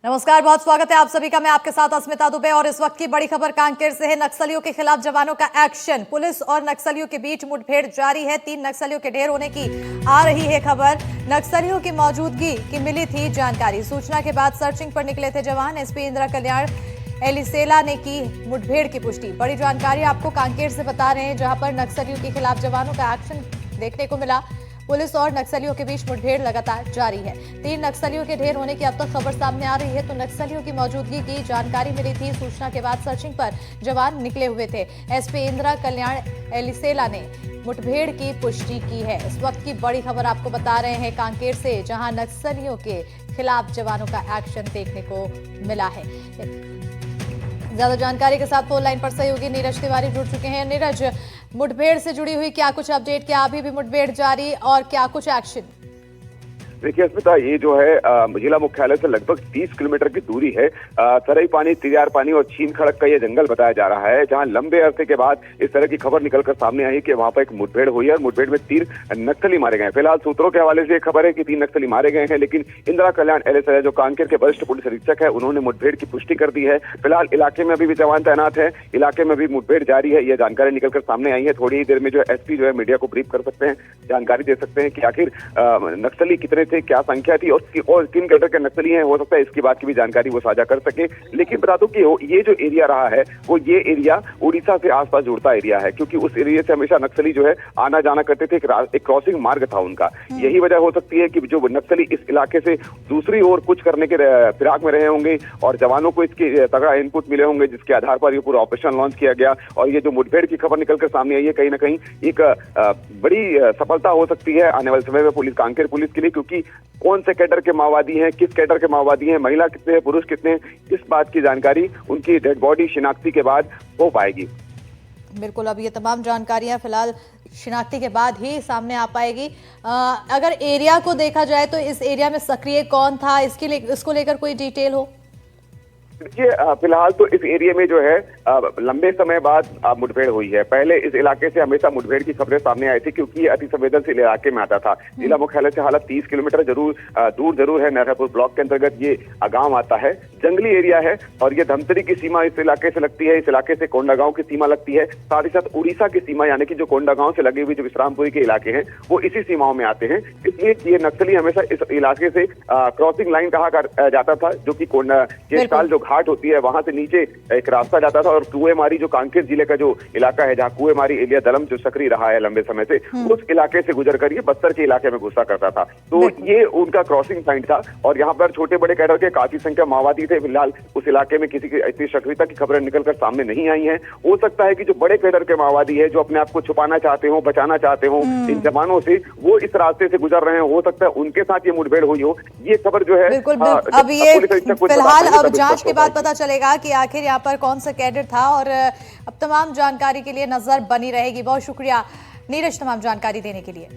नमस्कार, बहुत स्वागत है आप सभी का। मैं आपके साथ अस्मिता दुबे और इस वक्त की बड़ी खबर कांकेर से है। नक्सलियों के खिलाफ जवानों का एक्शन। पुलिस और नक्सलियों के बीच मुठभेड़ जारी है। 3 नक्सलियों के ढेर होने की आ रही है खबर। नक्सलियों की मौजूदगी की मिली थी जानकारी। सूचना के बाद सर्चिंग पर निकले थे जवान। एसपी इंदिरा कल्याण एलिसेला ने की मुठभेड़ की पुष्टि। बड़ी जानकारी आपको कांकेर से बता रहे हैं, जहां पर नक्सलियों के खिलाफ जवानों का एक्शन देखने को मिला। पुलिस और नक्सलियों के बीच मुठभेड़ लगातार जारी है। 3 नक्सलियों के ढेर होने की अब तक खबर सामने आ रही है, तो नक्सलियों की मौजूदगी की जानकारी मिली थी। सूचना के बाद सर्चिंग पर जवान निकले हुए थे। एसपी इंदिरा कल्याण एलिसेला ने मुठभेड़ की पुष्टि की है। इस वक्त की बड़ी खबर आपको बता रहे हैं कांकेर से, जहां नक्सलियों के खिलाफ जवानों का एक्शन देखने को मिला है। ज्यादा जानकारी के साथ फोन लाइन पर सहयोगी नीरज तिवारी जुड़ चुके हैं। नीरज, मुठभेड़ से जुड़ी हुई क्या कुछ अपडेट, क्या अभी भी मुठभेड़ जारी और क्या कुछ एक्शन? देखिए अस्मिता, ये जो है जिला मुख्यालय से लगभग 30 किलोमीटर की दूरी है। सरई पानी, तिरियार पानी और छीन खड़क का ये जंगल बताया जा रहा है, जहां लंबे अरसे के बाद इस तरह की खबर निकलकर सामने आई कि वहां पर एक मुठभेड़ हुई है और मुठभेड़ में 3 नक्सली मारे गए। फिलहाल सूत्रों के हवाले से खबर है कि 3 नक्सली मारे गए हैं, लेकिन इंदिरा कल्याण एलिसेला जो कांकेर के वरिष्ठ पुलिस अधीक्षक है, उन्होंने मुठभेड़ की पुष्टि कर दी है। फिलहाल इलाके में अभी भी जवान तैनात है, इलाके में भी मुठभेड़ जारी है। यह जानकारी निकलकर सामने आई है। थोड़ी ही देर में जो एसपी जो है मीडिया को ब्रीफ कर सकते हैं, जानकारी दे सकते हैं कि आखिर नक्सली कितने थे, क्या संख्या थी और किन कैडर के नक्सली हैं। हो सकता है इसकी बात की भी जानकारी वो साझा कर सके। लेकिन बता दूं कि ये जो एरिया रहा है, वो ये एरिया उड़ीसा से आसपास जुड़ता एरिया है, क्योंकि उस एरिया से हमेशा नक्सली जो है आना जाना करते थे। एक क्रॉसिंग मार्ग था उनका। यही वजह हो सकती है कि जो नक्सली इस इलाके से दूसरी ओर कुछ करने के फिराक में रहे होंगे और जवानों को इसके तगड़ा इनपुट मिले होंगे, जिसके आधार पर ये पूरा ऑपरेशन लॉन्च किया गया। और ये जो मुठभेड़ की खबर निकलकर सामने आई है, कहीं ना कहीं एक बड़ी सफलता हो सकती है आने वाले समय में पुलिस, कांकेर पुलिस के लिए, क्योंकि कौन से कैडर के माओवादी हैं, किस कैडर के माओवादी हैं, महिला कितने हैं, पुरुष कितने हैं, इस बात की जानकारी उनकी डेड बॉडी शिनाख्ती के बाद हो पाएगी। बिल्कुल, अब ये तमाम जानकारियां फिलहाल शिनाख्ती के बाद ही सामने आ पाएगी। अगर एरिया को देखा जाए तो इस एरिया में सक्रिय कौन था, इसको लेकर कोई डिटेल हो? देखिए, फिलहाल तो इस एरिया में जो है लंबे समय बाद मुठभेड़ हुई है। पहले इस इलाके से हमेशा मुठभेड़ की खबरें सामने आई थी, क्योंकि ये अति संवेदनशील इलाके में आता था। जिला मुख्यालय से हालांकि 30 किलोमीटर दूर जरूर है। नरहरपुर ब्लॉक के अंतर्गत ये गांव आता है, जंगली एरिया है और ये धमतरी की सीमा इस इलाके से लगती है। इस इलाके से कोंडागांव की सीमा लगती है, साथ ही साथ उड़ीसा की सीमा, यानी कि जो कोंडागांव से लगी हुई जो विश्रामपुरी के इलाके हैं, वो इसी सीमाओं में आते हैं। इसलिए ये नक्सली हमेशा इस इलाके से क्रॉसिंग लाइन कहा जाता था, जो कि केशकाल जो घाट होती है वहां से नीचे एक रास्ता जाता था और कुएमारी जो कांकेर जिले का जो इलाका है, जहां कुएमारी एरिया दलम जो सक्रिय रहा है लंबे समय से, उस इलाके से गुजर कर ये बस्तर के इलाके में घुसा करता था। तो ये उनका क्रॉसिंग पॉइंट था और यहाँ पर छोटे बड़े कैडर के काफी संख्या माओवादी थे। फिलहाल उस इलाके में किसी की इतनी सक्रियता की खबरें निकलकर सामने नहीं आई है। हो सकता है कि जो बड़े कैडर के माओवादी है, जो अपने आप को छुपाना चाहते हो, बचाना चाहते हो इन जवानों से, वो इस रास्ते से गुजर रहे हो सकता है उनके साथ ये मुठभेड़ हुई हो। ये खबर जो है बिल्कुल, अब ये फिलहाल अब जांच के बाद पता चलेगा कि आखिर यहाँ पर कौन सा कैडर था। और अब तमाम जानकारी के लिए नजर बनी रहेगी। बहुत शुक्रिया नीरज, तमाम जानकारी देने के लिए।